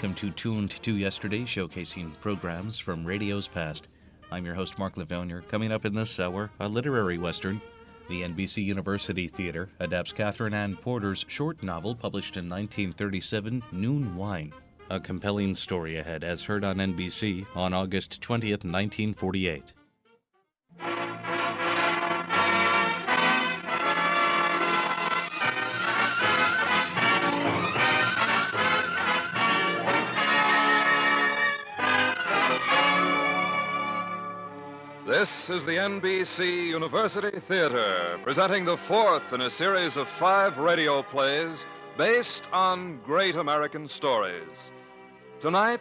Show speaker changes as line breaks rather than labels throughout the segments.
welcome to Tuned to Yesterday, showcasing programs from radio's past. I'm your host, Mark Lavonier. Coming up in this hour, a literary western. The NBC University Theater adapts Catherine Ann Porter's short novel published in 1937, Noon Wine. A compelling story ahead, as heard on NBC on August 20th, 1948.
This is the NBC University Theater, presenting the fourth in a series of 5 radio plays based on great American stories. Tonight,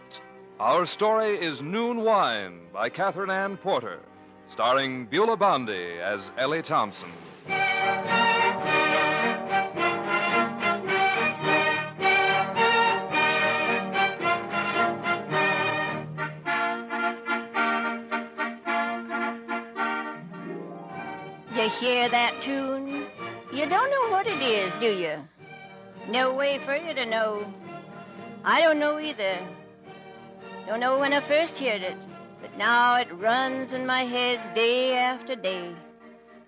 our story is Noon Wine by Catherine Ann Porter, starring Beulah Bondi as Ellie Thompson.
You hear that tune? You don't know what it is, do you? No way for you to know. I don't know either. Don't know when I first heard it, but now it runs in my head day after day.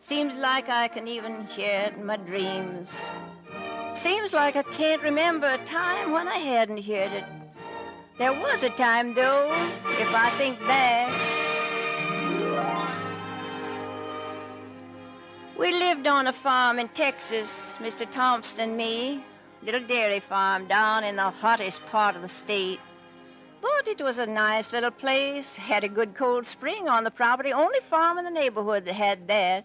Seems like I can even hear it in my dreams. Seems like I can't remember a time when I hadn't heard it. There was a time, though, if I think back. We lived on a farm in Texas, Mr. Thompson and me. Little dairy farm down in the hottest part of the state. But it was a nice little place. Had a good cold spring on the property. Only farm in the neighborhood that had that.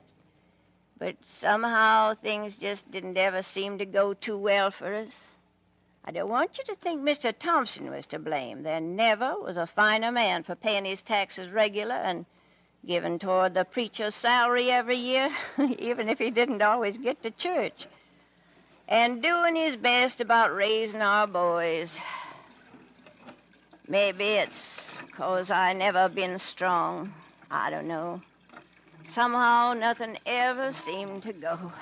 But somehow things just didn't ever seem to go too well for us. I don't want you to think Mr. Thompson was to blame. There never was a finer man for paying his taxes regular and giving toward the preacher's salary every year, even if he didn't always get to church. And doing his best about raising our boys. Maybe it's 'cause I never been strong. I don't know. Somehow nothing ever seemed to go.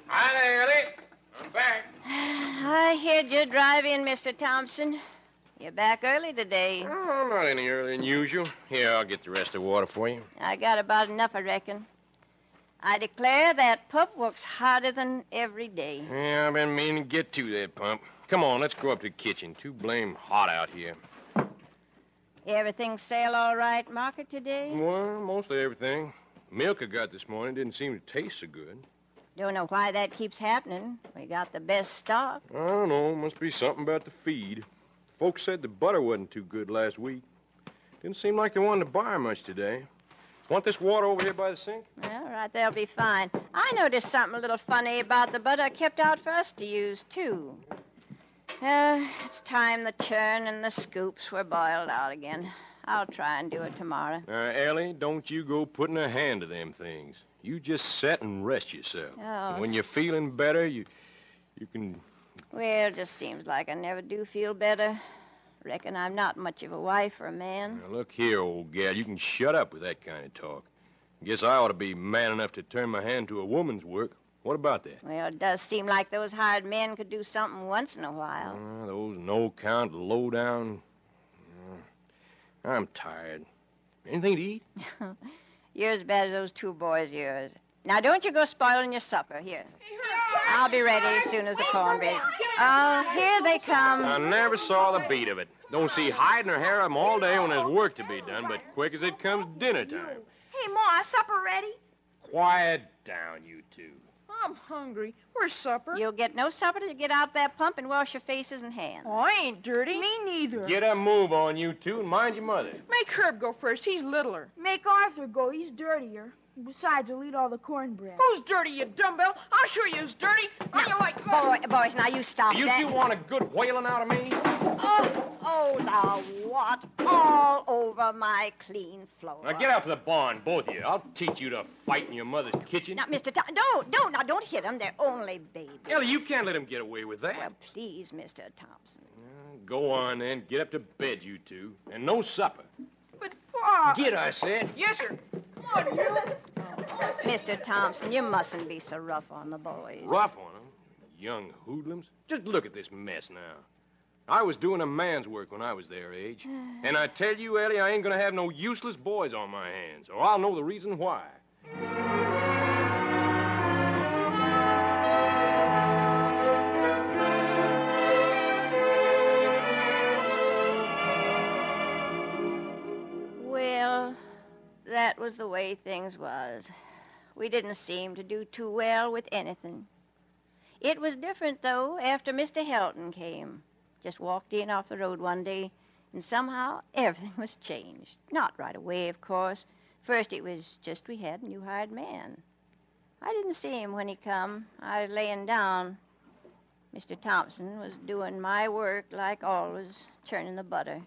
Hi there, Ellie. I'm back.
I heard you drive in, Mr. Thompson. You're back early today.
Oh, not any earlier than usual. Here, I'll get the rest of the water for you.
I got about enough, I reckon. I declare that pup works harder than every day.
Yeah, I've been meaning to get to that pump. Come on, let's go up to the kitchen. Too blame hot out here.
Everything sail all right market today?
Well, mostly everything. Milk I got this morning didn't seem to taste so good.
Don't know why that keeps happening. We got the best stock.
I don't know. Must be something about the feed. Folks said the butter wasn't too good last week. Didn't seem like they wanted to buy much today. Want this water over here by the sink?
All right, they'll be fine. I noticed something a little funny about the butter I kept out for us to use, too. It's time the churn and the scoops were boiled out again. I'll try and do it tomorrow.
Ellie, don't you go putting a hand to them things. You just sit and rest yourself.
Oh,
And when you're feeling better, you can...
Well, it just seems like I never do feel better. Reckon I'm not much of a wife or a man.
Now, look here, old gal. You can shut up with that kind of talk. Guess I ought to be man enough to turn my hand to a woman's work. What about that?
Well, it does seem like those hired men could do something once in a while.
Those no-count, low-down... I'm tired. Anything to eat?
You're as bad as those 2 boys of yours. Now, don't you go spoiling your supper. Here. I'll be ready as soon as the cornbread. Oh, here they come.
I never saw the beat of it. Don't see hide nor hair of 'em all day when there's work to be done, but quick as it comes dinner time.
Hey, Ma, supper ready?
Quiet down, you two.
I'm hungry. Where's supper?
You'll get no supper till you get out that pump and wash your faces and hands.
Oh, I ain't dirty. Me neither.
Get a move on, you two, and mind your mother.
Make Herb go first. He's littler.
Make Arthur go. He's dirtier. Besides, he'll eat all the cornbread.
Who's dirty, you dumbbell? I'll show you who's dirty. How you like that?
Boys, now you stop
You
that.
two want a good whaling out of me?
Oh, now what? All over my clean floor.
Now get out to the barn, both of you. I'll teach you to fight in your mother's kitchen.
Now, Mr. Don't hit them. They're only babies.
Ellie, you can't let them get away with that.
Well, please, Mr. Thompson.
Go on, then. Get up to bed, you two. And no supper.
But, Pa...
Get, I said.
Yes, sir. Come on, you.
Mr. Thompson, you mustn't be so rough on the boys.
Rough on them? Young hoodlums. Just look at this mess now. I was doing a man's work when I was their age. And I tell you, Ellie, I ain't gonna have no useless boys on my hands, or I'll know the reason why.
Well, that was the way things was. We didn't seem to do too well with anything. It was different, though, after Mr. Helton came. Just walked in off the road one day, and somehow everything was changed. Not right away, of course. First, it was just we had a new hired man. I didn't see him when he come. I was laying down. Mr. Thompson was doing my work like always, churning the butter.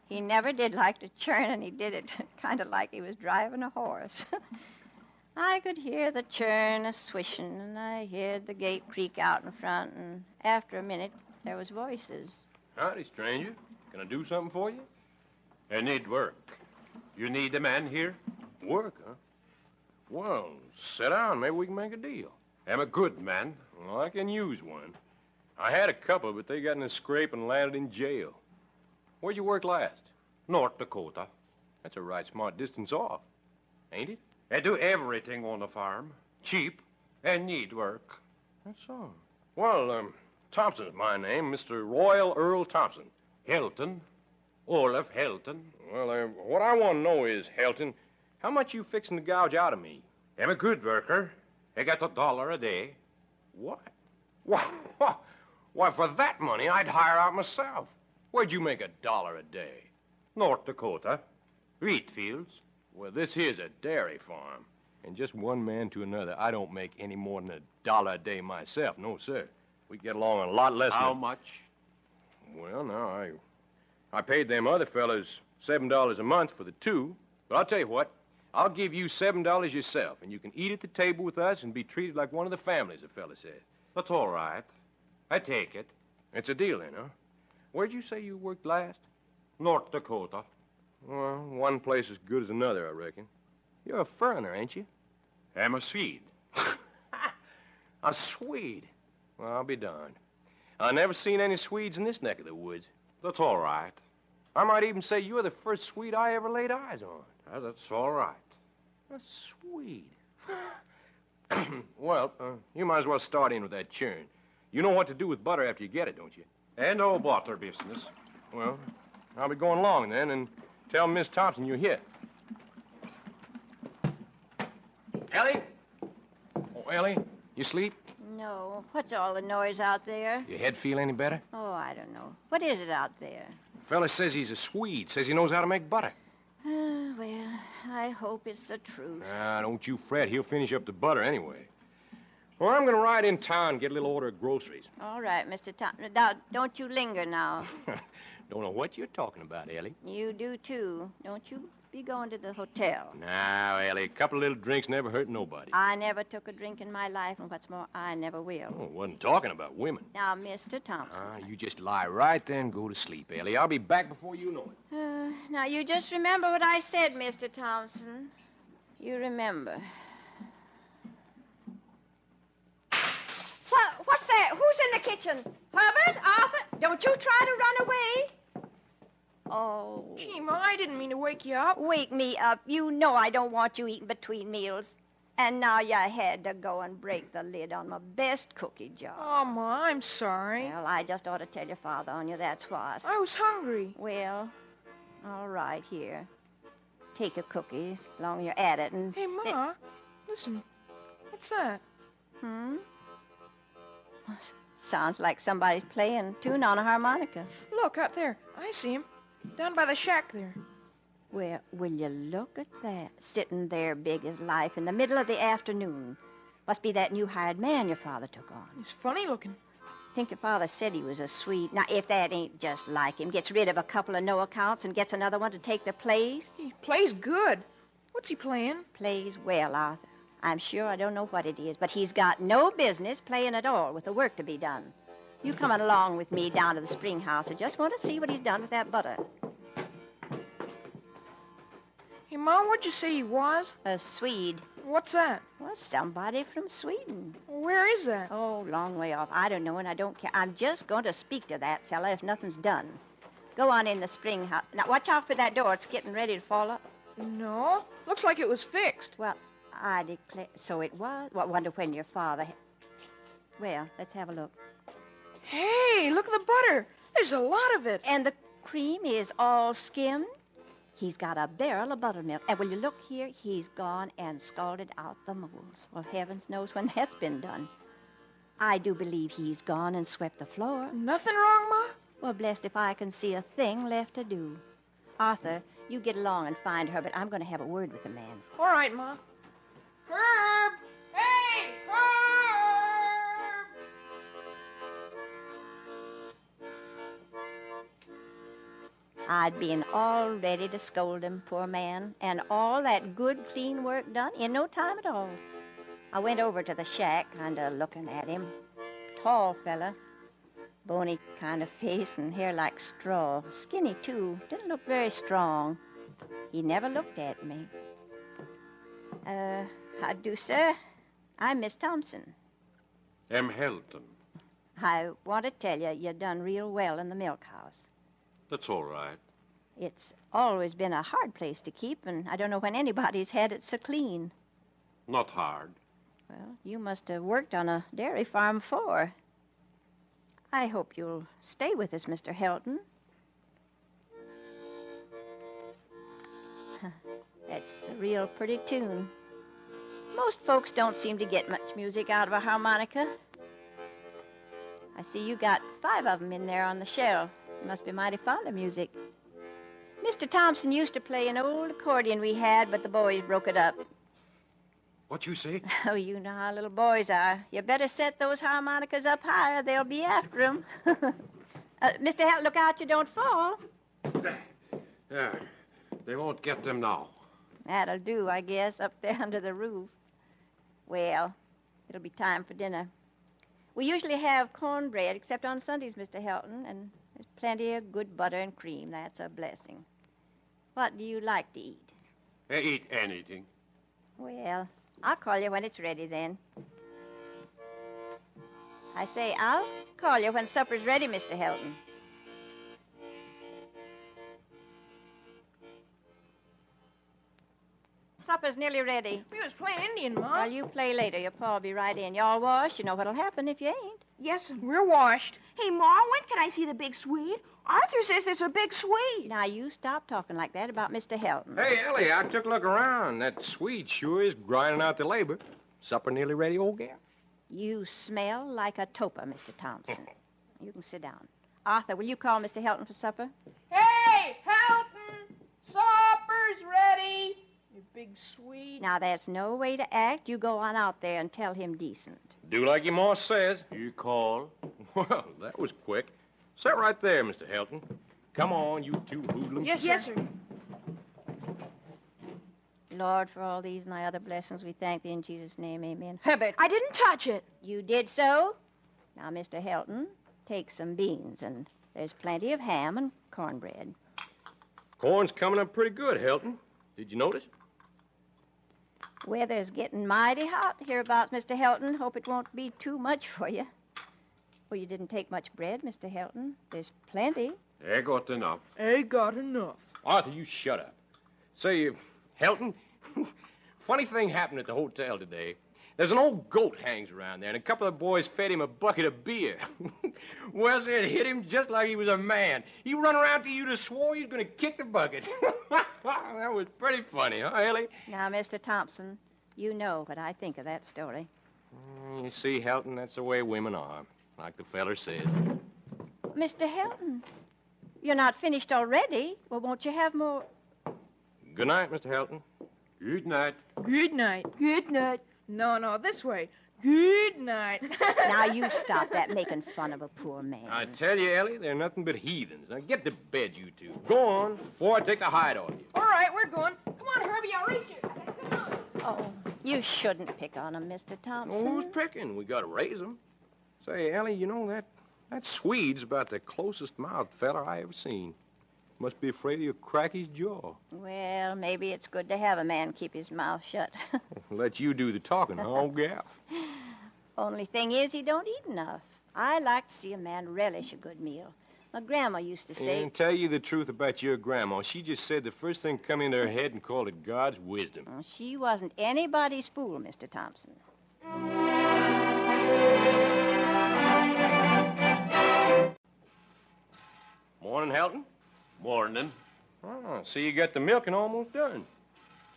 He never did like to churn, and he did it kind of like he was driving a horse. I could hear the churn a-swishing, and I heard the gate creak out in front, and after a minute, there was voices.
Howdy, stranger. Can I do something for you?
I need work. You need a man here?
Work, huh? Well, sit down. Maybe we can make a deal.
I'm a good man.
Well, I can use one. I had a couple, but they got in a scrape and landed in jail. Where'd you work last?
North Dakota.
That's a right smart distance off, ain't it?
I do everything on the farm. Cheap and need work.
That's all. Well, Thompson's my name, Mr. Royal Earl Thompson.
Helton. Olaf Helton.
Well, what I want to know is, Helton, how much you fixing to gouge out of me?
I'm a good worker. I got $1 a day.
What? Why, for that money, I'd hire out myself. Where'd you make $1 a day?
North Dakota. Wheat fields.
Well, this here's a dairy farm. And just one man to another, I don't make any more than $1 a day myself. No, sir. We get along a lot less
How
than...
much?
Well, now, I paid them other fellas $7 a month for the two. But I'll tell you what. I'll give you $7 yourself, and you can eat at the table with us and be treated like one of the families, the fella said.
That's all right. I take it.
It's a deal, then, huh? Where'd you say you worked last?
North Dakota.
Well, one place as good as another, I reckon. You're a foreigner, ain't you?
I'm a Swede.
A Swede? Well, I'll be darned. I never seen any Swedes in this neck of the woods.
That's all right.
I might even say you're the first Swede I ever laid eyes on.
That's all right.
A Swede? Well, you might as well start in with that churn. You know what to do with butter after you get it, don't you?
And no butter business.
Well, I'll be going along then and tell Miss Thompson you're here. Ellie? Oh, Ellie, you sleep?
No. What's all the noise out there?
Your head feel any better?
Oh, I don't know. What is it out there?
The fella says he's a Swede. Says he knows how to make butter.
Well, I hope it's the truth.
Don't you fret. He'll finish up the butter anyway. Well, I'm going to ride in town and get a little order of groceries.
All right, Mr. Thompson. Now, don't you linger now.
Don't know what you're talking about, Ellie.
You do, too. Don't you be going to the hotel.
Now, Ellie, a couple of little drinks never hurt nobody.
I never took a drink in my life, and what's more, I never will.
Oh, wasn't talking about women.
Now, Mr. Thompson.
You just lie right there and go to sleep, Ellie. I'll be back before you know it.
Now, you just remember what I said, Mr. Thompson. You remember. What's that? Who's in the kitchen? Herbert? Arthur? Don't you try to run away. Oh.
Gee, Ma, I didn't mean to wake you up.
Wake me up. You know I don't want you eating between meals. And now you had to go and break the lid on my best cookie jar.
Oh, Ma, I'm sorry.
Well, I just ought to tell your father on you, that's what.
I was hungry.
Well, all right, here. Take your cookies, as long as you're at it, and...
Hey, Ma, listen. What's that?
Sounds like somebody's playing a tune on a harmonica.
Look, out there. I see him. Down by the shack there.
Well, will you look at that? Sitting there big as life in the middle of the afternoon. Must be that new hired man your father took on.
He's funny looking.
Think your father said he was a Swede. Now, if that ain't just like him, gets rid of a couple of no accounts and gets another one to take their place.
He plays good. What's he playing?
Plays well, Arthur. I'm sure I don't know what it is, but he's got no business playing at all with the work to be done. You coming along with me down to the spring house. I just want to see what he's done with that butter.
Hey, Ma, what'd you say he was?
A Swede.
What's that?
Well, somebody from Sweden.
Where is that?
Oh, long way off. I don't know, and I don't care. I'm just going to speak to that fella if nothing's done. Go on in the spring house. Now, watch out for that door. It's getting ready to fall up.
No. Looks like it was fixed.
Well, I declare. So it was? Well, wonder when your father. Well, let's have a look.
Hey, look at the butter. There's a lot of it.
And the cream is all skimmed. He's got a barrel of buttermilk. And will you look here? He's gone and scalded out the molds. Well, heavens knows when that's been done. I do believe he's gone and swept the floor.
Nothing wrong, Ma?
Well, blessed if I can see a thing left to do. Arthur, you get along and find her, but I'm going to have a word with the man.
All right, Ma. Herb! Hey, Herb!
I'd been all ready to scold him, poor man, and all that good, clean work done in no time at all. I went over to the shack, kind of looking at him. Tall fella, bony kind of face and hair like straw. Skinny, too. Didn't look very strong. He never looked at me. How do, sir? I'm Miss Thompson.
M. Helton.
I want to tell you, you done real well in the milk house.
That's all right.
It's always been a hard place to keep, and I don't know when anybody's had it so clean.
Not hard.
Well, you must have worked on a dairy farm before. I hope you'll stay with us, Mr. Helton. That's a real pretty tune. Most folks don't seem to get much music out of a harmonica. I see you got 5 of them in there on the shelf. You must be mighty fond of music. Mr. Thompson used to play an old accordion we had, but the boys broke it up.
What you say?
Oh, you know how little boys are. You better set those harmonicas up higher. They'll be after 'em. Mr. Helton, look out you don't fall.
Yeah, they won't get them now.
That'll do, I guess, up there under the roof. Well, it'll be time for dinner. We usually have cornbread, except on Sundays, Mr. Helton, and there's plenty of good butter and cream. That's a blessing. What do you like to eat?
They eat anything.
Well, I'll call you when it's ready, then. I say, I'll call you when supper's ready, Mr. Helton. Supper's nearly ready.
We was playing Indian, Ma.
Well, you play later. Your pa'll be right in. You all washed. You know what'll happen if you ain't.
Yes, we're washed.
Hey, Ma, when can I see the big Swede? Arthur says there's a big Swede.
Now, you stop talking like that about Mr. Helton.
Hey, Ellie, I took a look around. That Swede sure is grinding out the labor. Supper nearly ready, old gal?
You smell like a topa, Mr. Thompson. You can sit down. Arthur, will you call Mr. Helton for supper?
Hey, Helton! Supper's ready. You big Swede.
Now, there's no way to act. You go on out there and tell him decent.
Do like your ma says.
You call?
Well, that was quick. Sit right there, Mr. Helton. Come on, you two hoodlums.
Yes, sir.
Lord, for all these and thy other blessings, we thank thee in Jesus' name, amen. Herbert,
I didn't touch it.
you did so? Now, Mr. Helton, take some beans, and there's plenty of ham and cornbread.
Corn's coming up pretty good, Helton. Did you notice?
Weather's getting mighty hot hereabouts, Mr. Helton. Hope it won't be too much for you. Well, you didn't take much bread, Mr. Helton. There's plenty.
They got enough.
Ain't got enough.
Arthur, you shut up. Say, Helton, funny thing happened at the hotel today. There's an old goat hangs around there, and a couple of boys fed him a bucket of beer. Well, it hit him just like he was a man. He run around to you to swore he was going to kick the bucket. That was pretty funny, huh, Ellie?
Now, Mr. Thompson, you know what I think of that story.
You see, Helton, that's the way women are, like the feller says.
Mr. Helton, you're not finished already. Well, won't you have more?
Good night, Mr. Helton.
Good night.
Good night.
Good night.
No, this way. Good night.
Now, you stop that making fun of a poor man.
I tell you, Ellie, they're nothing but heathens. Now, get to bed, you two. Go on, before I take the hide off you.
All right, we're going. Come on, Herbie, I'll race you. Come on.
Oh, you shouldn't pick on him, Mr. Thompson.
Who's picking? We got to raise them. Say, Ellie, you know that Swede's about the closest mouthed feller I ever seen. Must be afraid he'll crack his jaw.
Well, maybe it's good to have a man keep his mouth shut.
Let you do the talking, huh, old gal?
Only thing is, he don't eat enough. I like to see a man relish a good meal. My grandma used to say...
And tell you the truth about your grandma. She just said the first thing come into her head and called it God's wisdom.
She wasn't anybody's fool, Mr. Thompson.
Morning, Helton.
Morning.
Oh, see you got the milking almost done.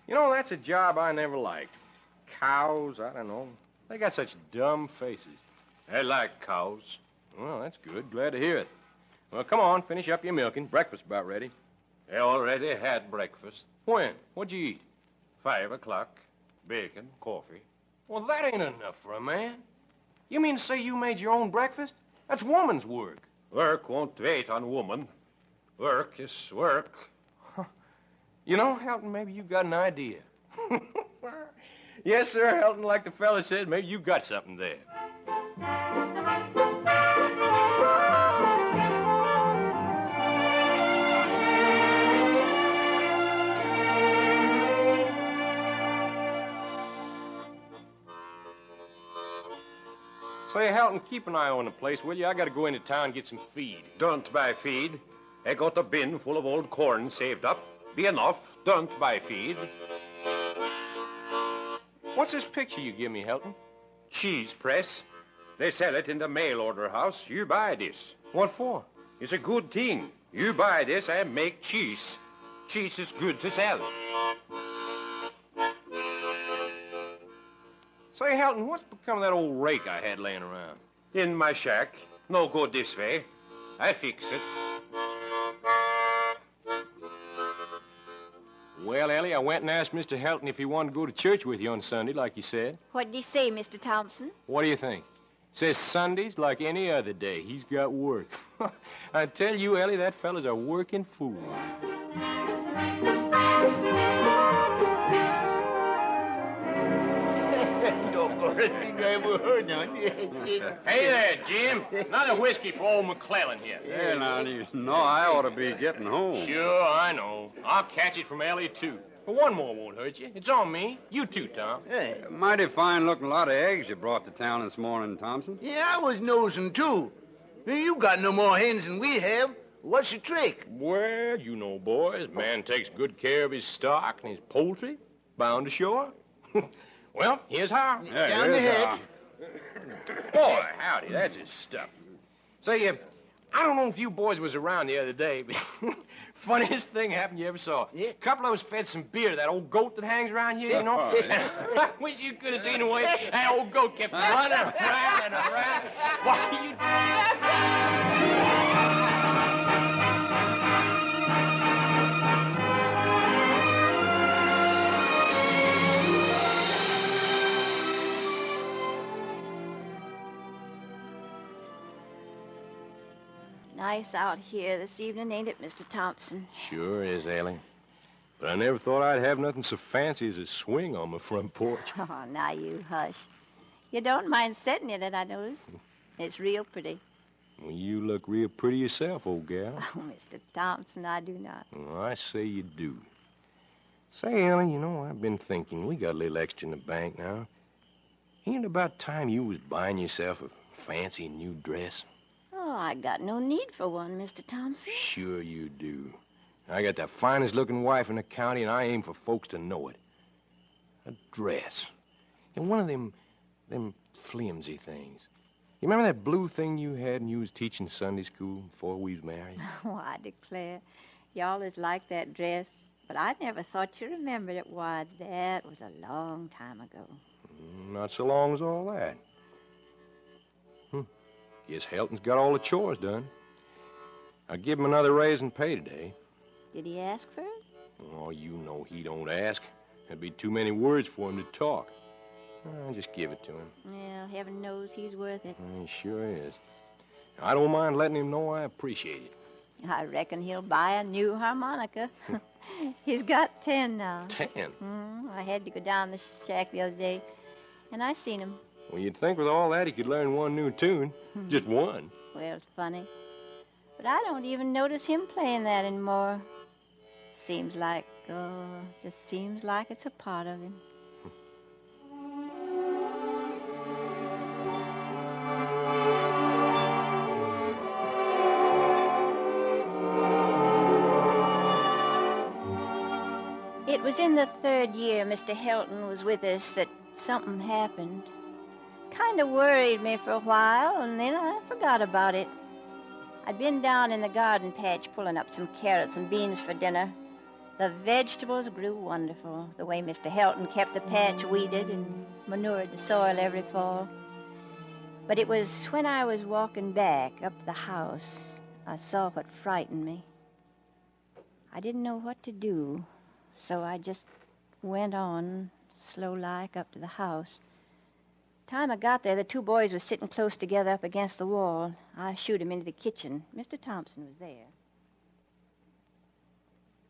You know, that's a job I never liked. Cows, I don't know. They got such dumb faces.
I like cows.
Well, that's good. Glad to hear it. Well, come on, finish up your milking. Breakfast's about ready.
I already had breakfast.
When? What'd you eat?
5 o'clock. Bacon, coffee.
Well, that ain't enough for a man. You mean to say you made your own breakfast? That's woman's work.
Work won't wait on woman. Work is work.
You know, Helton, maybe you got an idea. Yes, sir, Helton, like the fella said, maybe you got something there. Say, Helton, keep an eye on the place, will you? I gotta go into town and get some feed.
Don't buy feed. I got a bin full of old corn saved up. Be enough. Don't buy feed.
What's this picture you give me, Helton?
Cheese press. They sell it in the mail order house. You buy this.
What for?
It's a good thing. You buy this and make cheese. Cheese is good to sell.
Say, Helton, what's become of that old rake I had laying around?
In my shack. No go this way. I fix it.
Well, Ellie, I went and asked Mr. Helton if he wanted to go to church with you on Sunday, like you said.
What'd he say, Mr. Thompson?
What do you think? Says Sunday's like any other day. He's got work. I tell you, Ellie, that fella's a working fool. Hey there, Jim. Another whiskey for old McClellan here.
Yeah, now, you know I ought to be getting home.
Sure, I know. I'll catch it from Ellie, too. But one more won't hurt you. It's on me. You too, Tom.
Hey, mighty fine-looking lot of eggs you brought to town this morning, Thompson.
Yeah, I was nosing, too. You got no more hens than we have. What's the trick?
Well, you know, boys, man takes good care of his stock and his poultry. Bound to show up. Well, here's how.
Yeah,
Down the
here's
hedge.
Boy, howdy, that's his stuff. Say, I don't know if you boys was around the other day, but funniest thing happened you ever saw.
Yeah.
A couple of us fed some beer to that old goat that hangs around here, you know? I wish you could have seen the way that old goat kept running around and around. Why, you...
Nice out here this evening, ain't it, Mr. Thompson?
Sure is, Ellie. But I never thought I'd have nothing so fancy as a swing on my front porch.
Oh, now you hush. You don't mind sitting in it, I notice. It's real pretty.
Well, you look real pretty yourself, old gal.
Oh, Mr. Thompson, I do not.
Well, I say you do. Say, Ellie, you know, I've been thinking, we got a little extra in the bank now. Ain't it about time you was buying yourself a fancy new dress?
Oh, I got no need for one, Mr. Thompson.
Sure you do. I got the finest looking wife in the county, and I aim for folks to know it. A dress. And one of them flimsy things. You remember that blue thing you had when you was teaching Sunday school before we was married?
Oh, I declare. You always liked that dress, but I never thought you remembered it. Why, that was a long time ago.
Not so long as all that. Guess Helton's got all the chores done. I'll give him another raise in pay today.
Did he ask for it?
Oh, you know he don't ask. There'd be too many words for him to talk. I'll just give it to him.
Well, heaven knows he's worth it.
He sure is. I don't mind letting him know I appreciate it.
I reckon he'll buy a new harmonica. He's got 10 now.
10?
I had to go down the shack the other day, and I seen him.
Well, you'd think with all that he could learn one new tune. Just one.
Well, it's funny. But I don't even notice him playing that anymore. Just seems like it's a part of him. It was in the third year Mr. Helton was with us that something happened. Kind of worried me for a while, and then I forgot about it. I'd been down in the garden patch pulling up some carrots and beans for dinner. The vegetables grew wonderful, the way Mr. Helton kept the patch weeded and manured the soil every fall. But it was when I was walking back up the house, I saw what frightened me. I didn't know what to do, so I just went on, slow-like, up to the house. Time I got there, the two boys were sitting close together up against the wall. I shooed 'em into the kitchen. Mr. Thompson was there.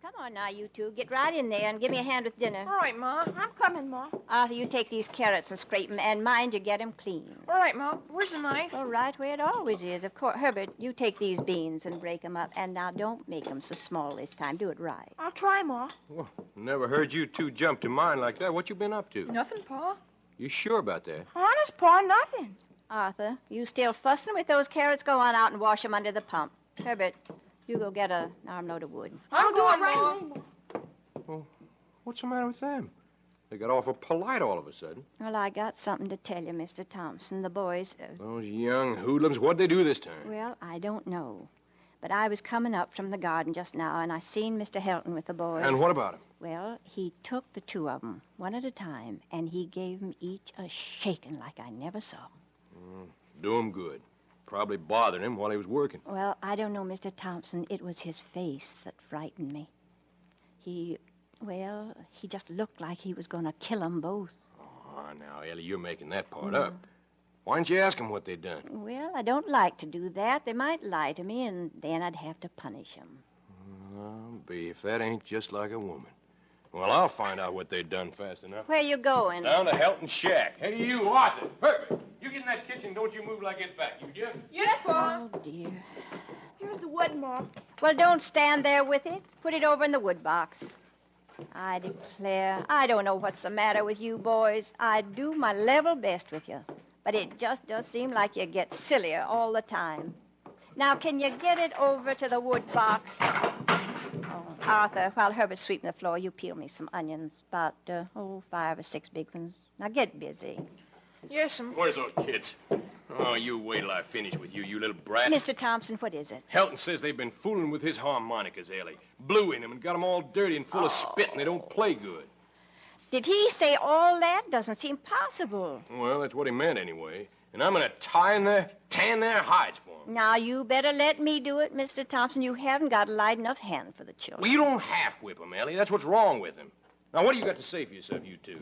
Come on now, you two. Get right in there and give me a hand with dinner.
All right, Ma.
I'm coming, Ma.
Arthur, you take these carrots and scrape 'em, and mind you get 'em clean.
All right, Ma. Where's the knife?
Well, right where it always is. Of course, Herbert, you take these beans and break 'em up. And now don't make 'em so small this time. Do it right.
I'll try, Ma.
Well, never heard you two jump to mine like that. What you been up to?
Nothing, Pa.
You sure about that?
Honest, Pa, nothing.
Arthur, you still fussing with those carrots? Go on out and wash 'em under the pump. Herbert, you go get an armload of wood.
I'm going,
right
Ma.
away, Ma.
Well, what's the matter with them? They got awful polite all of a sudden.
Well, I got something to tell you, Mr. Thompson. The boys,
Those young hoodlums, what'd they do this time?
well, I don't know. But I was coming up from the garden just now, and I seen Mr. Helton with the boys.
And what about them?
Well, he took the two of 'em, one at a time, and he gave 'em each a shaking like I never saw.
Do him good. Probably bothered him while he was working.
Well, I don't know, Mr. Thompson. It was his face that frightened me. He just looked like he was going to kill 'em both.
Oh, now, Ellie, you're making that part up. Why didn't you ask them what they'd done?
Well, I don't like to do that. They might lie to me, and then I'd have to punish 'em.
I'll be if that ain't just like a woman. Well, I'll find out what they'd done fast enough.
Where you going?
Down to Helton's shack. Hey, you, Arthur. Herbert, you get in that kitchen. Don't you move like I get back. You hear?
Yes, Pa.
Oh, dear.
Here's the wood, Ma.
Well, don't stand there with it. Put it over in the wood box. I declare, I don't know what's the matter with you boys. I do my level best with you. But it just does seem like you get sillier all the time. Now, can you get it over to the wood box? Oh, Arthur, while Herbert's sweeping the floor, you peel me some onions. About, 5 or 6 big ones. Now, get busy.
Yes'm.
Where's those kids? Oh, you wait till I finish with you, you little brat.
Mr. Thompson, what is it?
Helton says they've been fooling with his harmonicas, Ellie. Blew in them and got them all dirty and full of spit, and they don't play good.
Did he say all that? Doesn't seem possible.
Well, that's what he meant anyway. And I'm going to tan their hides for them.
Now, you better let me do it, Mr. Thompson. You haven't got a light enough hand for the children.
Well, you don't half whip them, Ellie. That's what's wrong with them. Now, what do you got to say for yourself, you two?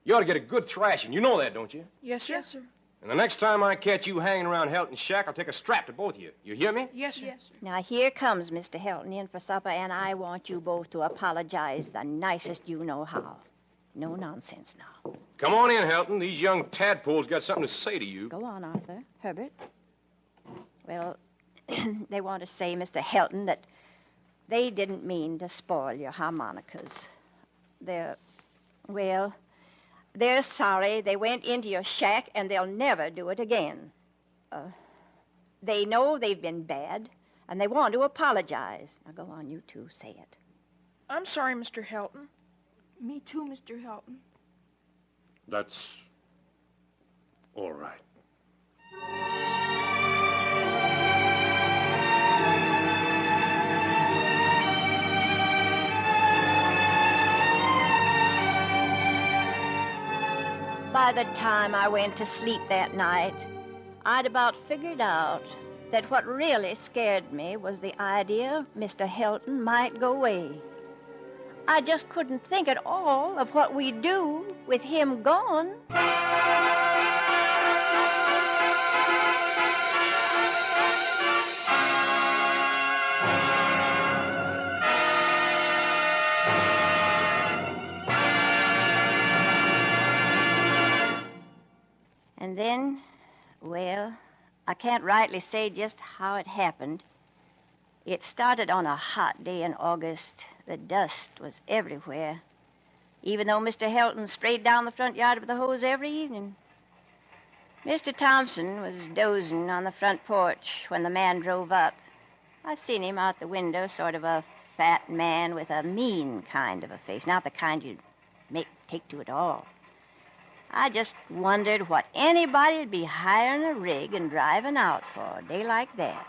You ought to get a good thrashing. You know that, don't you?
Yes, sir.
Yes, sir.
And the next time I catch you hanging around Helton's shack, I'll take a strap to both of you. You hear me?
Yes, sir.
Yes, sir.
Now, here comes Mr. Helton in for supper, and I want you both to apologize the nicest you know how. No nonsense now.
Come on in, Helton. These young tadpoles got something to say to you.
Go on, Arthur. Herbert. Well, they want to say, Mr. Helton, that they didn't mean to spoil your harmonicas. They're sorry they went into your shack, and they'll never do it again. They know they've been bad, and they want to apologize. Now, go on, you two, say it.
I'm sorry, Mr. Helton.
Me too, Mr. Helton.
That's all right.
By the time I went to sleep that night, I'd about figured out that what really scared me was the idea Mr. Helton might go away. I just couldn't think at all of what we'd do with him gone. And then, well, I can't rightly say just how it happened, It started on a hot day in August. The dust was everywhere, even though Mr. Helton sprayed down the front yard with the hose every evening. Mr. Thompson was dozing on the front porch when the man drove up. I seen him out the window, sort of a fat man with a mean kind of a face, not the kind you'd take to at all. I just wondered what anybody'd be hiring a rig and driving out for a day like that.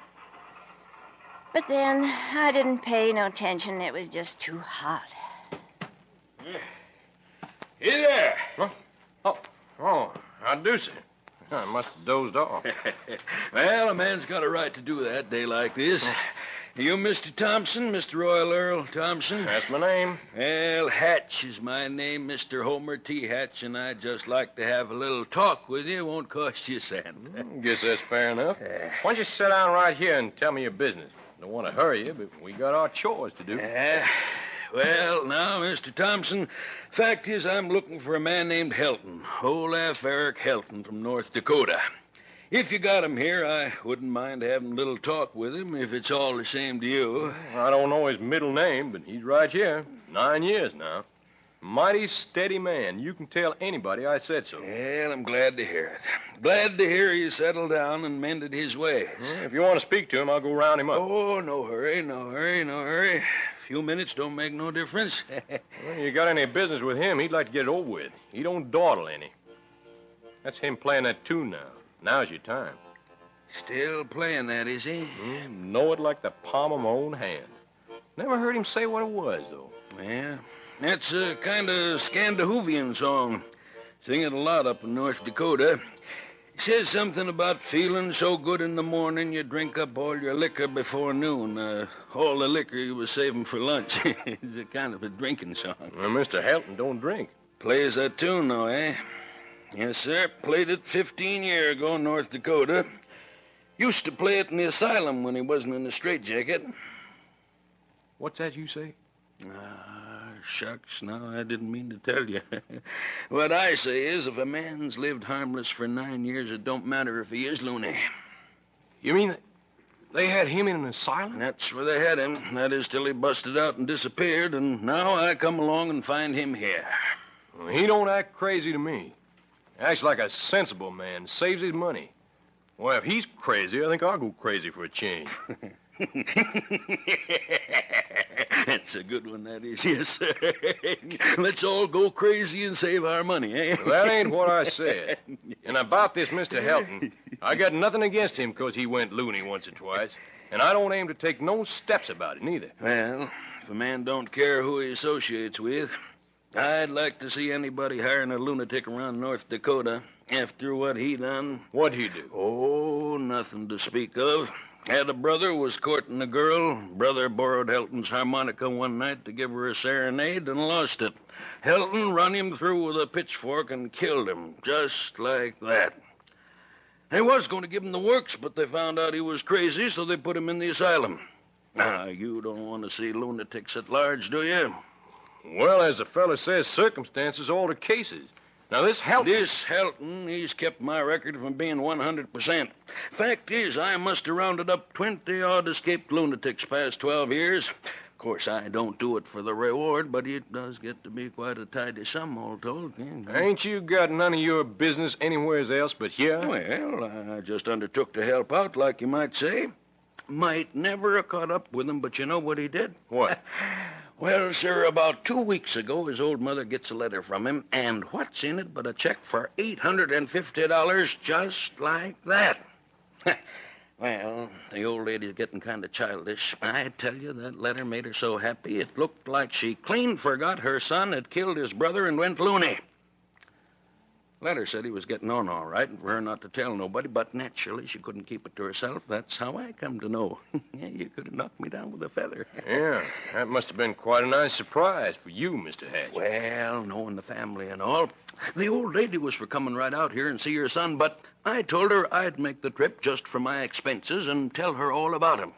But then I didn't pay no attention. It was just too hot.
Hey there.
Oh, how do, sir? I must have dozed off.
Well, a man's got a right to do that day like this. You Mr. Thompson, Mr. Royal Earl Thompson?
That's my name.
Well, Hatch is my name, Mr. Homer T. Hatch, and I'd just like to have a little talk with you. It won't cost you a cent.
Guess that's fair enough. Why don't you sit down right here and tell me your business? Don't want to hurry you, but we got our chores to do.
Well, now, Mr. Thompson, fact is I'm looking for a man named Helton, Olaf Eric Helton from North Dakota. If you got him here, I wouldn't mind having a little talk with him if it's all the same to you.
I don't know his middle name, but he's right here. 9 years now. Mighty steady man. You can tell anybody I said so.
Well, I'm glad to hear it. Glad to hear he settled down and mended his ways.
If you want to speak to him, I'll go round him up.
Oh, no hurry, no hurry, no hurry. A few minutes don't make no difference.
Well, you got any business with him, he'd like to get it over with. He don't dawdle any. That's him playing that tune now. Now's your time.
Still playing that, is he?
Know it like the palm of my own hand. Never heard him say what it was, though.
Yeah, that's a kind of Scandinavian song. Sing it a lot up in North Dakota. He says something about feeling so good in the morning you drink up all your liquor before noon. All the liquor you was saving for lunch. It's a kind of a drinking song.
Well, Mr. Helton don't drink.
Plays that tune, though, eh? Yes, sir. Played it 15 years ago in North Dakota. Used to play it in the asylum when he wasn't in the straitjacket.
What's that you say?
Shucks, no, I didn't mean to tell you. What I say is, if a man's lived harmless for 9 years, it don't matter if he is loony.
You mean they had him in an asylum?
That's where they had him. That is till he busted out and disappeared, and now I come along and find him here.
Well, he don't act crazy to me. Acts like a sensible man, saves his money. Well, if he's crazy, I think I'll go crazy for a change.
That's a good one, that is. Yes, sir. Let's all go crazy and save our money, eh?
Well, that ain't what I said. And about this Mr. Helton, I got nothing against him because he went loony once or twice. And I don't aim to take no steps about it, neither.
Well, if a man don't care who he associates with, I'd like to see anybody hiring a lunatic around North Dakota after what he done.
What'd he do?
Oh, nothing to speak of. Had a brother who was courting a girl. Brother borrowed Helton's harmonica one night to give her a serenade and lost it. Helton run him through with a pitchfork and killed him, just like that. They was going to give him the works, but they found out he was crazy, so they put him in the asylum. Now, you don't want to see lunatics at large, do you?
Well, as the fella says, circumstances alter cases. Now, this
Helton, he's kept my record from being 100%. Fact is, I must have rounded up 20-odd escaped lunatics past 12 years. Of course, I don't do it for the reward, but it does get to be quite a tidy sum, all told.
Ain't you got none of your business anywhere else but here?
Well, I just undertook to help out, like you might say. Might never have caught up with him, but you know what he did?
What?
Well, sir, about 2 weeks ago, his old mother gets a letter from him, and what's in it but a check for $850 just like that? Well, the old lady's getting kind of childish. I tell you, that letter made her so happy it looked like she clean forgot her son had killed his brother and went loony. Letter said he was getting on all right and for her not to tell nobody, but naturally she couldn't keep it to herself. That's how I come to know. Yeah, you could have knocked me down with a feather.
Yeah, that must have been quite a nice surprise for you, Mr. Hatch.
Well, knowing the family and all, the old lady was for coming right out here and see her son, but I told her I'd make the trip just for my expenses and tell her all about him.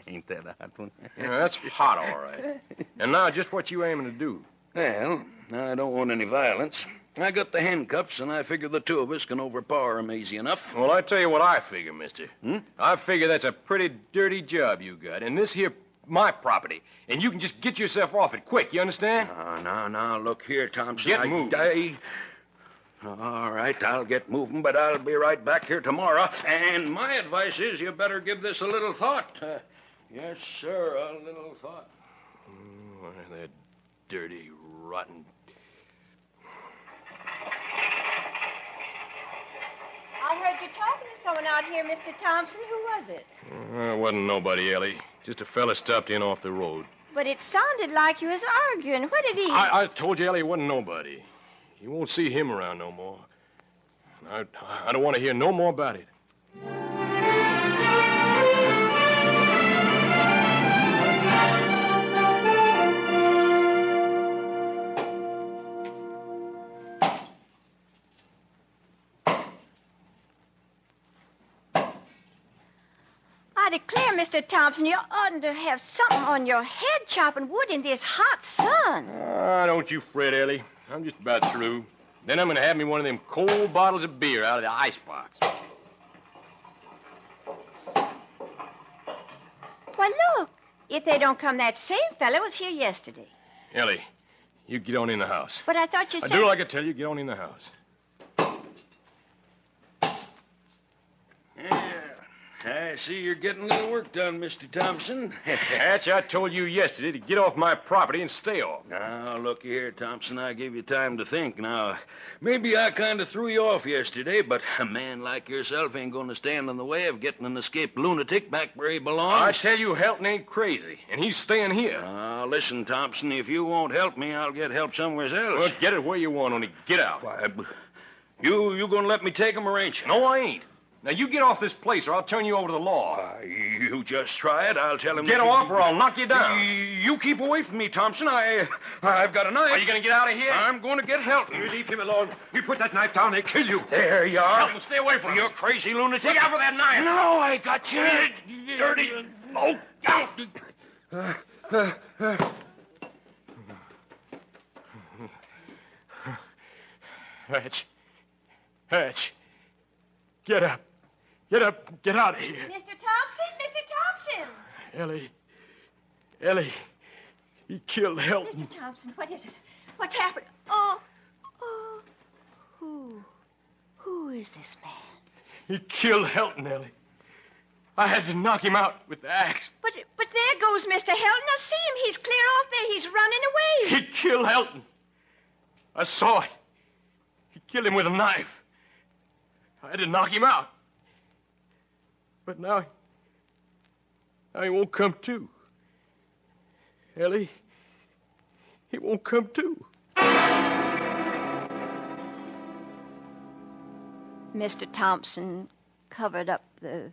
Ain't that a hot one?
Yeah, that's hot, all right. And now, just what you aiming to do?
Well, I don't want any violence. I got the handcuffs, and I figure the two of us can overpower him easy enough.
Well, I tell you what I figure, mister.
Hmm?
I figure that's a pretty dirty job you got, and this here my property, and you can just get yourself off it quick, you understand?
Now, look here, Thompson.
Get moving.
All right, I'll get moving, but I'll be right back here tomorrow. And my advice is you better give this a little thought. Yes, sir, a little thought.
Oh, that dirty, rotten...
I heard you talking to someone out here, Mr. Thompson. Who was it?
It wasn't nobody, Ellie. Just a fella stopped in off the road.
But it sounded like you was arguing. What did he...
I told you, Ellie, it wasn't nobody. You won't see him around no more. I don't want to hear no more about it.
I declare, Mr. Thompson, you oughtn't to have something on your head chopping wood in this hot sun.
Don't you fret, Ellie. I'm just about through. Then I'm going to have me one of them cold bottles of beer out of the icebox.
Well, look. If they don't come, that same fellow was here yesterday.
Ellie, you get on in the house.
But I thought you said...
I do like I tell you, get on in the house.
I see you're getting a little work done, Mr. Thompson.
Hatch, I told you yesterday to get off my property and stay off.
Now, look here, Thompson. I gave you time to think. Now, maybe I kind of threw you off yesterday, but a man like yourself ain't going to stand in the way of getting an escaped lunatic back where he belongs.
I tell you, Helton ain't crazy, and he's staying here.
Now, listen, Thompson, if you won't help me, I'll get help somewhere else.
Well, get it where you want, only get out.
Why, you going to let me take him or ain't you?
No, I ain't. Now, you get off this place, or I'll turn you over to the law.
You just try it. I'll tell him...
Get off, or I'll knock you down.
You keep away from me, Thompson. I've got a knife.
Are you going to get out of here?
I'm going to get help.
You leave him alone. You put that knife down, they kill you.
There you are.
Helton, stay away from him.
You crazy lunatic.
Look out for that knife.
No, I got you.
Dirty. Oh, out. Hatch. Get up. Get up. Get out of here.
Mr. Thompson? Mr. Thompson!
Ellie. He killed Helton.
Mr. Thompson, what is it? What's happened? Oh. Who is this man?
He killed Helton, Ellie. I had to knock him out with the axe.
But there goes Mr. Helton. Now see him. He's clear off there. He's running away.
He killed Helton. I saw it. He killed him with a knife. I had to knock him out. But now he won't come to. Ellie, he won't come to.
Mr. Thompson covered up the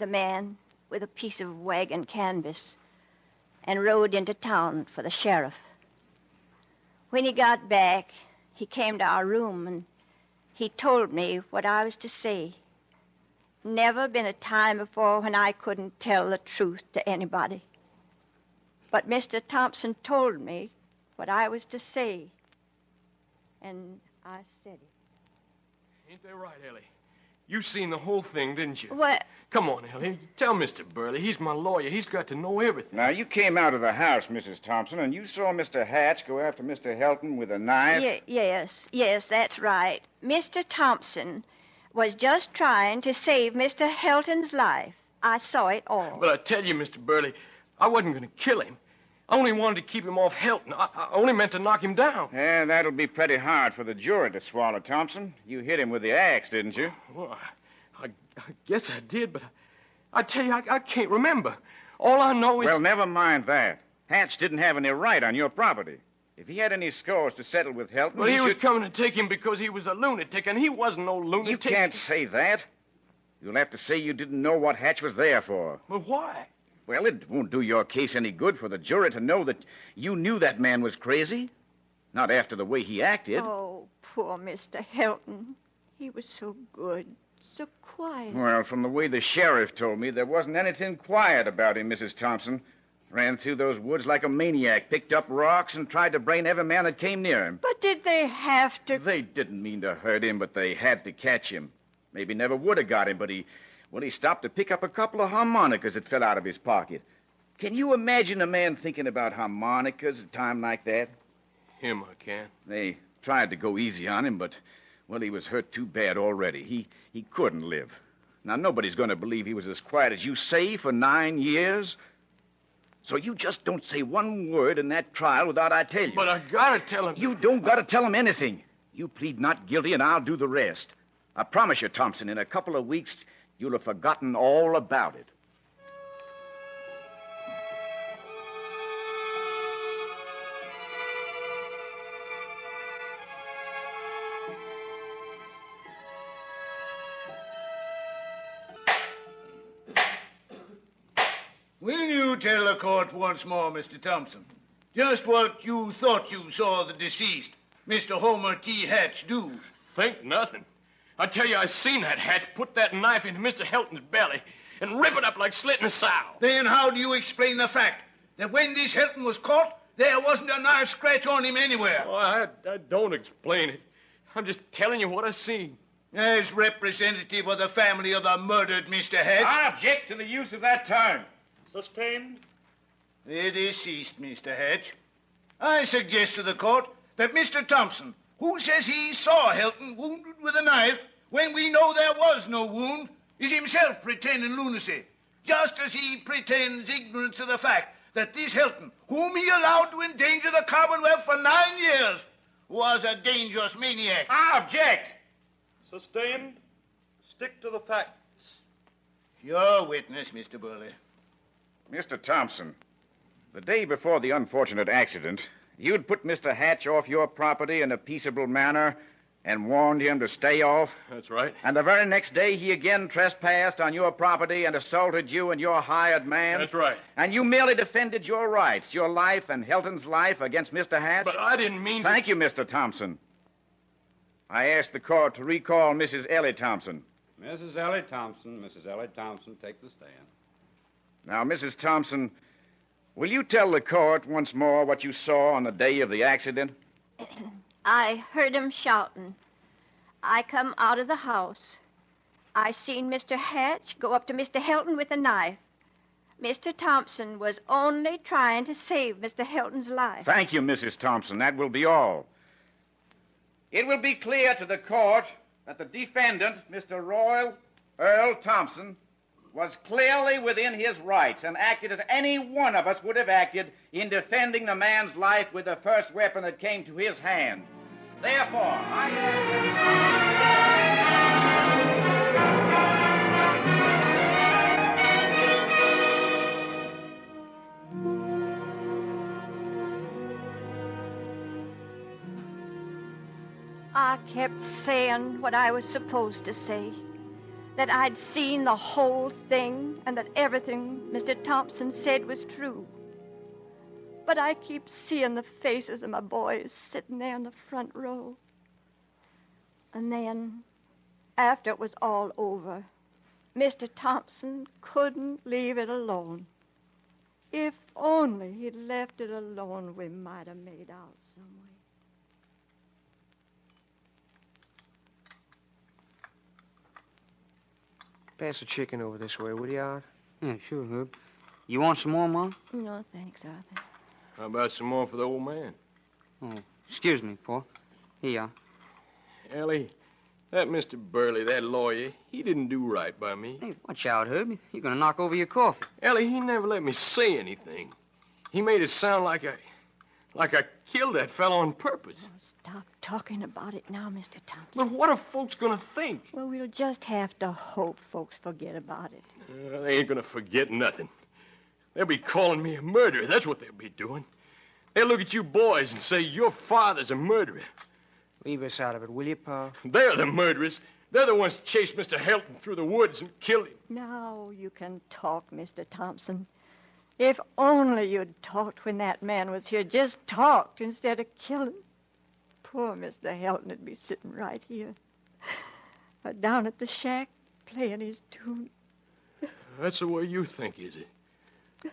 man with a piece of wagon canvas and rode into town for the sheriff. When he got back, he came to our room and he told me what I was to say. Never been a time before when I couldn't tell the truth to anybody. But Mr. Thompson told me what I was to say, and I said it.
Ain't that right, Ellie? You seen the whole thing, didn't you?
What?
Come on, Ellie. Tell Mr. Burley. He's my lawyer. He's got to know everything.
Now, you came out of the house, Mrs. Thompson, and you saw Mr. Hatch go after Mr. Helton with a knife?
Yes, that's right. Mr. Thompson was just trying to save Mr. Helton's life. I saw it all.
But I tell you, Mr. Burley, I wasn't going to kill him. I only wanted to keep him off Helton. I only meant to knock him down.
Yeah, that'll be pretty hard for the jury to swallow, Thompson. You hit him with the axe, didn't you?
Well, I guess I did, but I tell you, I can't remember. All I know is...
Well, never mind that. Hatch didn't have any right on your property. If he had any scores to settle with Helton...
Well, he was coming to take him because he was a lunatic, and he wasn't no lunatic.
You can't say that. You'll have to say you didn't know what Hatch was there for.
Well, why?
Well, it won't do your case any good for the jury to know that you knew that man was crazy. Not after the way he acted.
Oh, poor Mr. Helton. He was so good, so quiet.
Well, from the way the sheriff told me, there wasn't anything quiet about him, Mrs. Thompson. Ran through those woods like a maniac, picked up rocks, and tried to brain every man that came near him.
But did they have to?
They didn't mean to hurt him, but they had to catch him. Maybe never would have got him, but he stopped to pick up a couple of harmonicas that fell out of his pocket. Can you imagine a man thinking about harmonicas at a time like that?
Him, I can.
They tried to go easy on him, but, well, he was hurt too bad already. He couldn't live. Now, nobody's going to believe he was as quiet as you say for 9 years. So you just don't say one word in that trial without I tell you.
But I gotta tell him.
You don't gotta tell him anything. You plead not guilty, and I'll do the rest. I promise you, Thompson, in a couple of weeks, you'll have forgotten all about it.
Will you tell the court once more, Mr. Thompson, just what you thought you saw the deceased, Mr. Homer T. Hatch, do?
Think nothing. I tell you, I seen that Hatch put that knife into Mr. Helton's belly and rip it up like slitting a sow.
Then how do you explain the fact that when this Helton was caught, there wasn't a knife scratch on him anywhere?
Oh, I don't explain it. I'm just telling you what I seen.
As representative of the family of the murdered Mr. Hatch...
I object to the use of that term.
Sustained. It is ceased, Mr. Hatch. I suggest to the court that Mr. Thompson, who says he saw Helton wounded with a knife when we know there was no wound, is himself pretending lunacy, just as he pretends ignorance of the fact that this Helton, whom he allowed to endanger the Commonwealth for 9 years, was a dangerous maniac.
I object.
Sustained. Stick to the facts.
Your witness, Mr. Burley.
Mr. Thompson, the day before the unfortunate accident, you'd put Mr. Hatch off your property in a peaceable manner and warned him to stay off.
That's right.
And the very next day, he again trespassed on your property and assaulted you and your hired man.
That's right.
And you merely defended your rights, your life and Helton's life against Mr. Hatch.
But I didn't mean to...
Thank you, Mr. Thompson. I asked the court to recall Mrs. Ellie Thompson.
Mrs. Ellie Thompson, take the stand.
Now, Mrs. Thompson, will you tell the court once more what you saw on the day of the accident?
I heard him shouting. I come out of the house. I seen Mr. Hatch go up to Mr. Helton with a knife. Mr. Thompson was only trying to save Mr. Helton's life.
Thank you, Mrs. Thompson. That will be all. It will be clear to the court that the defendant, Mr. Royal Earl Thompson, was clearly within his rights and acted as any one of us would have acted in defending the man's life with the first weapon that came to his hand. Therefore,
I kept saying what I was supposed to say. That I'd seen the whole thing and that everything Mr. Thompson said was true. But I keep seeing the faces of my boys sitting there in the front row. And then, after it was all over, Mr. Thompson couldn't leave it alone. If only he'd left it alone, we might have made out some way.
Pass the chicken over this way, will you, Art?
Yeah, sure, Herb. You want some more, Ma?
No, thanks, Arthur.
How about some more for the old man?
Oh, excuse me, Paul. Here you are.
Ellie, that Mr. Burley, that lawyer, he didn't do right by me.
Hey, watch out, Herb. You're going to knock over your coffee.
Ellie, he never let me say anything. He made it sound like I killed that fellow on purpose.
Oh, stop talking about it now, Mr. Thompson.
But what are folks going to think?
Well, we'll just have to hope folks forget about it.
They ain't going to forget nothing. They'll be calling me a murderer. That's what they'll be doing. They'll look at you boys and say your father's a murderer.
Leave us out of it, will you, Pa?
They're the murderers. They're the ones who chased Mr. Helton through the woods and killed him.
Now you can talk, Mr. Thompson. If only you'd talked when that man was here. Just talked instead of killing. Poor Mr. Helton would be sitting right here. Or down at the shack, playing his tune.
That's the way you think, is it?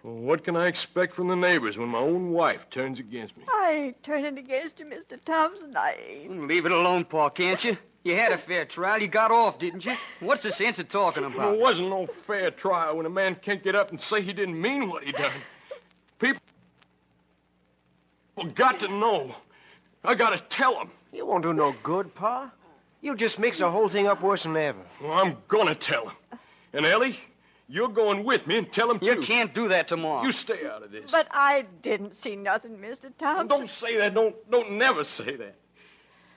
Well, what can I expect from the neighbors when my own wife turns against me?
I ain't turning against you, Mr. Thompson. I ain't.
Leave it alone, Pa, can't you? You had a fair trial. You got off, didn't you? What's the sense of talking about
Well,
it?
it wasn't no fair trial when a man can't get up and say he didn't mean what he done. People got to know. I got to tell them.
You won't do no good, Pa. You'll just mix the whole thing up worse than ever.
Well, I'm going to tell them. And, Ellie, you're going with me and tell them, too.
You can't do that tomorrow.
You stay out of this.
But I didn't see nothing, Mr. Thompson.
Don't say that. Don't never say that.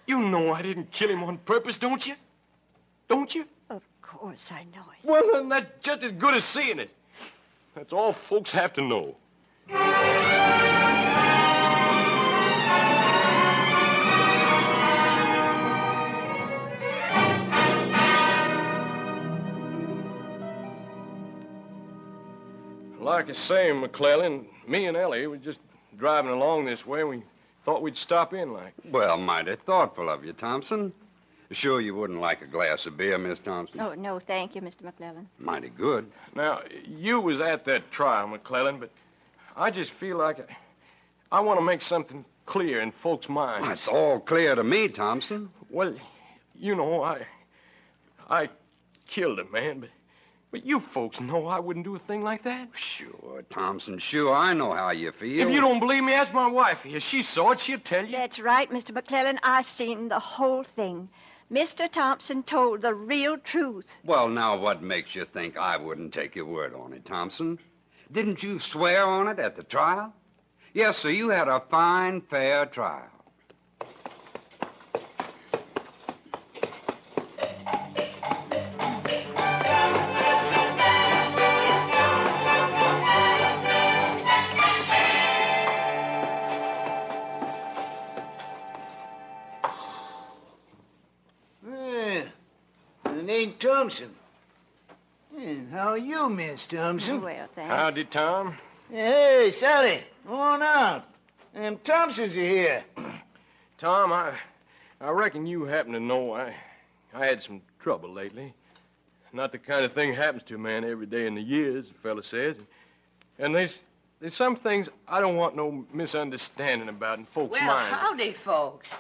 You know I didn't kill him on purpose, don't you? Don't you?
Of course I know it.
Well, then that's just as good as seeing it. That's all folks have to know. Like I say, McClellan, me and Ellie were just driving along this way. We thought we'd stop in, like.
Well, mighty thoughtful of you, Thompson. Sure you wouldn't like a glass of beer, Miss Thompson?
Oh, no, thank you, Mr. McClellan.
Mighty good.
Now, you was at that trial, McClellan, but I just feel like I want to make something clear in folks' minds.
It's all clear to me, Thompson.
Well, you know, I killed a man, but you folks know I wouldn't do a thing like that.
Sure, Thompson, sure. I know how you feel.
If you don't believe me, ask my wife here. She saw it. She'll tell you.
That's right, Mr. McClellan. I seen the whole thing. Mr. Thompson told the real truth.
Well, now, what makes you think I wouldn't take your word on it, Thompson? Didn't you swear on it at the trial? Yes, sir, you had a fine, fair trial.
Ain't Thompson. And how are you, Miss Thompson?
Well, thanks.
Howdy, Tom.
Hey, Sally, come on out. Them Thompsons are here.
Tom, I reckon you happen to know I had some trouble lately. Not the kind of thing happens to a man every day in the year, as the fella says. And there's some things I don't want no misunderstanding about in folks'
Well,
minds.
howdy, folks.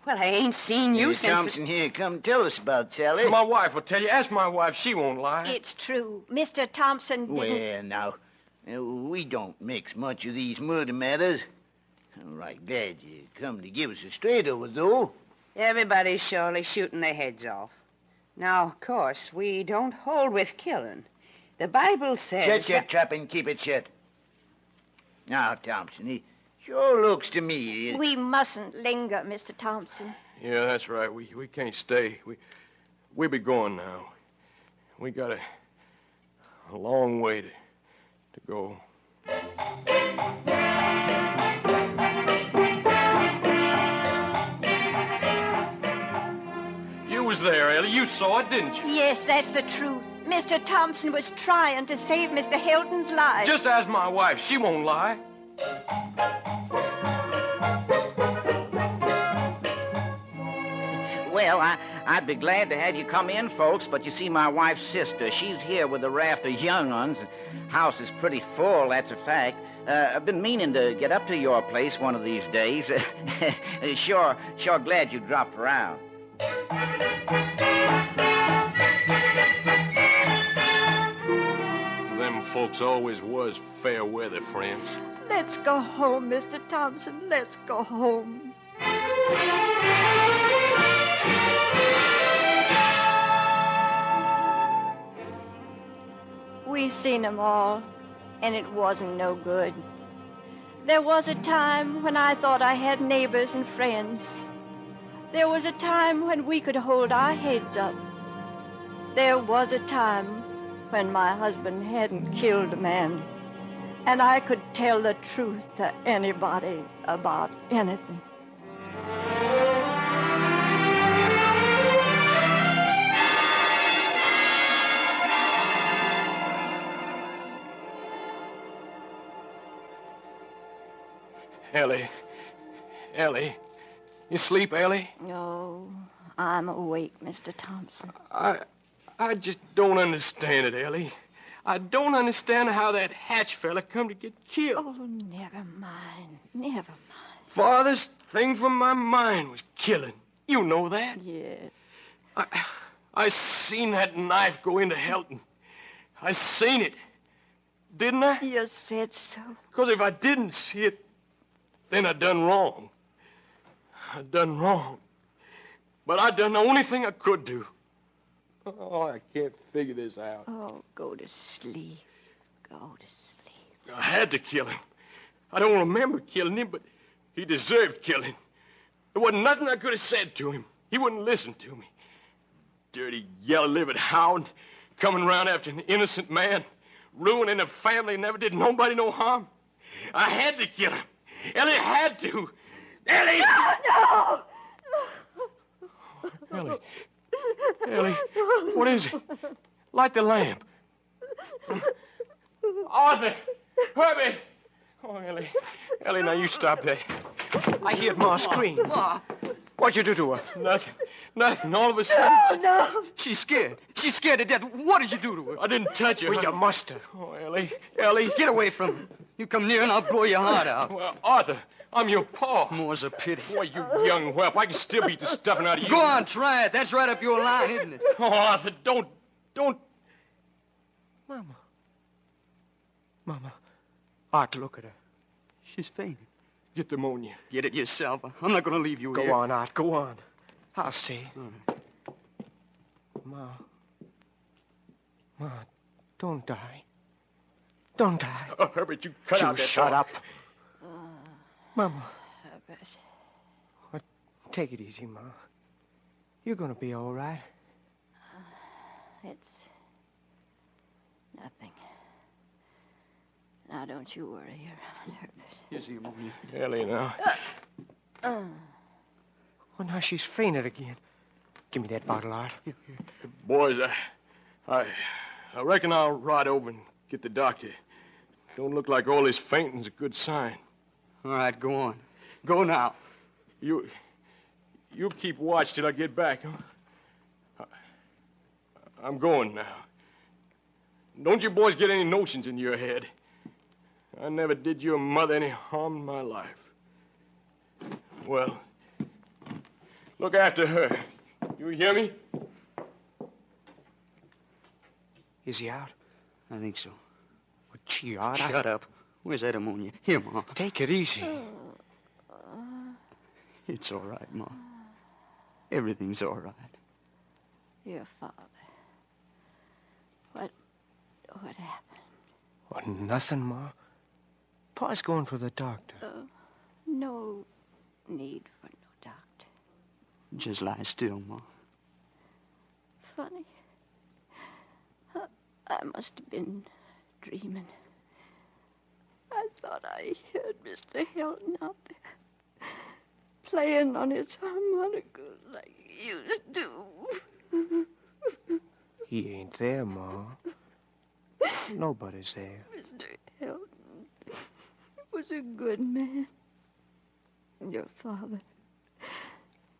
Well, I ain't seen you since...
Thompson here, come tell us about Sally.
My wife will tell you. Ask my wife. She won't lie.
It's true. Mr. Thompson didn't...
Well, now, we don't mix much of these murder matters. I'm right glad you come to give us a straight over, though.
Everybody's surely shooting their heads off. Now, of course, we don't hold with killing. The Bible says...
Shut your trap and keep it shut. Now, Thompson, it sure looks to me...
We mustn't linger, Mr. Thompson.
Yeah, that's right. We can't stay. We be going now. We got a long way to go. You was there, Ellie. You saw it, didn't you?
Yes, that's the truth. Mr. Thompson was trying to save Mr. Hilton's life.
Just ask my wife. She won't lie.
Well, I'd be glad to have you come in, folks, but you see, my wife's sister, she's here with a raft of young ones. The house is pretty full, that's a fact. I've been meaning to get up to your place one of these days. Sure glad you dropped around.
Them folks always was fair weather friends.
Let's go home, Mr. Thompson. Let's go home. We seen 'em all, and it wasn't no good. There was a time when I thought I had neighbors and friends. There was a time when we could hold our heads up. There was a time when my husband hadn't killed a man, and I could tell the truth to anybody about anything.
Ellie. You sleep, Ellie?
No, I'm awake, Mr. Thompson.
I just don't understand it, Ellie.
I don't understand how that Hatch fella come to get killed.
Oh, never mind. Never mind.
Farthest thing from my mind was killing. You know that.
Yes.
I seen that knife go into Helton. I seen it. Didn't I?
You said so.
Because if I didn't see it, then I done wrong. I done wrong. But I done the only thing I could do. Oh, I can't figure this out.
Oh, go to sleep. Go to sleep.
I had to kill him. I don't remember killing him, but he deserved killing. There wasn't nothing I could have said to him. He wouldn't listen to me. Dirty, yellow-livered hound coming around after an innocent man, ruining a family, never did nobody no harm. I had to kill him. Ellie had to. Ellie!
No!
Ellie. Ellie, what is it? Light the lamp. Arthur! Herbert! Oh, Ellie. Ellie, now you stop that.
I heard Ma scream.
Ma.
What'd you do to her?
Nothing. Nothing. All of a sudden.
No.
She's scared. She's scared to death. What did you do to her?
I didn't touch her.
Well, you must have.
Oh, Ellie. Ellie.
Get away from her. You come near and I'll blow your heart out.
Well, Arthur, I'm your pa.
More's a pity.
Boy, you young whelp. I can still beat the stuffing out of you.
Go on, try it. That's right up your line, isn't it?
Oh, Arthur, don't.
Mama. Art, look at her.
She's fainting.
Get pneumonia.
Get it yourself. I'm not going to leave you here.
Go on, Art, go on. I'll stay.
All right.
Ma, don't die. Don't die.
Oh, Herbert, you cut out that
shut
talk.
up. Mama.
Herbert.
What? Take it easy, Ma. You're gonna be all right.
It's nothing. Now, don't you worry, Herbert.
Here's the ammonia.
Ellie, now.
Well, now she's fainted again. Give me that bottle, Art.
Boys, I reckon I'll ride over and get the doctor. Don't look like all this fainting's a good sign.
All right, go on. Go now.
You keep watch till I get back, huh? I'm going now. Don't you boys get any notions in your head. I never did your mother any harm in my life. Well, look after her. You hear me?
Is he out?
I think so.
Well, gee, Art.
Shut up. Where's that ammonia? Here, Ma.
Take it easy.
It's all right, Ma. Everything's all right.
Your father. What happened?
Well, nothing, Ma. Pa's going for the doctor.
No need for no doctor.
Just lie still, Ma.
Funny. I must have been dreaming. I thought I heard Mr. Hilton out there playing on his harmonica like he used to.
He ain't there, Ma. Nobody's there.
Mr. Hilton was a good man. Your father,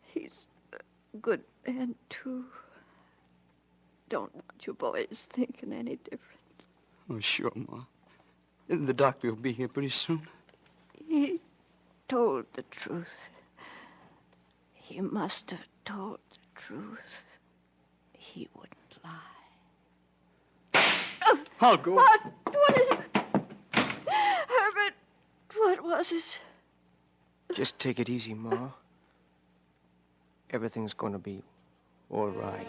he's a good man, too. Don't want you boys thinking any different.
Oh, sure, Ma. The doctor will be here pretty soon.
He told the truth. He must have told the truth. He wouldn't lie.
I'll go.
What is it? Herbert, what was it?
Just take it easy, Ma. Everything's gonna be all right.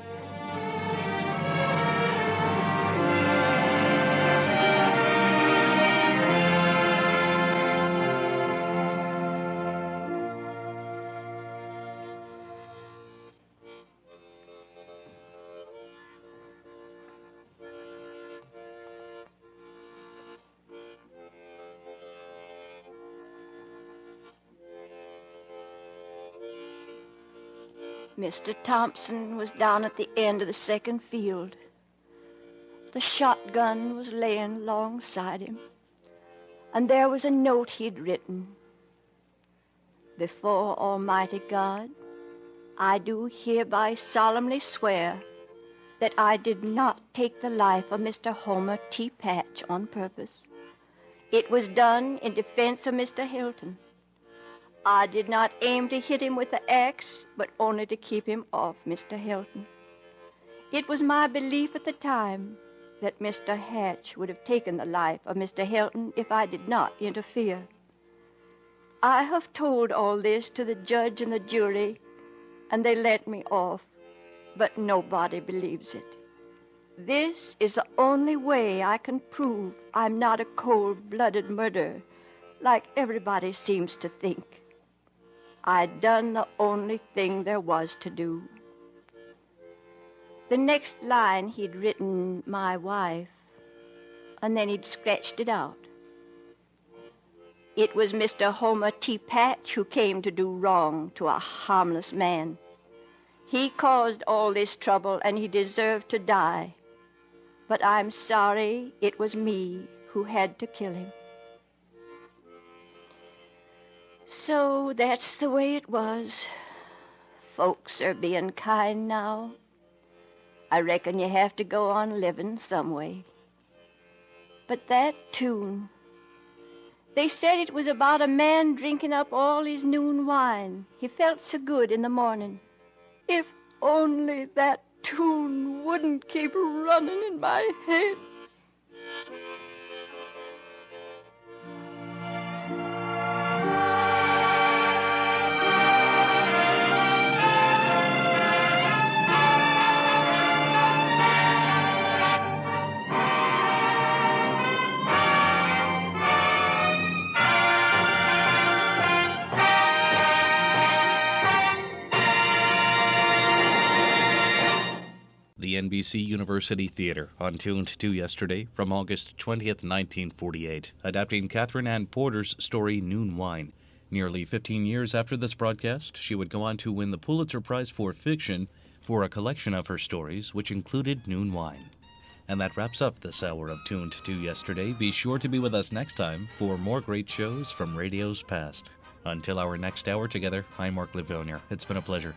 Mr. Thompson was down at the end of the second field. The shotgun was laying alongside him, and there was a note he'd written. Before Almighty God, I do hereby solemnly swear that I did not take the life of Mr. Homer T. Patch on purpose. It was done in defense of Mr. Hilton. I did not aim to hit him with the axe, but only to keep him off Mr. Hilton. It was my belief at the time that Mr. Hatch would have taken the life of Mr. Hilton if I did not interfere. I have told all this to the judge and the jury, and they let me off, but nobody believes it. This is the only way I can prove I'm not a cold-blooded murderer like everybody seems to think. I done the only thing there was to do. The next line he'd written, my wife, and then he'd scratched it out. It was Mr. Homer T. Patch who came to do wrong to a harmless man. He caused all this trouble, and he deserved to die. But I'm sorry it was me who had to kill him. So that's the way it was. Folks are being kind now. I reckon you have to go on living some way. But that tune, they said it was about a man drinking up all his noon wine. He felt so good in the morning. If only that tune wouldn't keep running in my head.
The NBC University Theater on Tuned to Yesterday from August 20th, 1948, adapting Catherine Ann Porter's story Noon Wine. Nearly 15 years after this broadcast, she would go on to win the Pulitzer Prize for Fiction for a collection of her stories, which included Noon Wine. And that wraps up this hour of Tuned to Yesterday. Be sure to be with us next time for more great shows from radio's past. Until our next hour together, I'm Mark Lavonier. It's been a pleasure.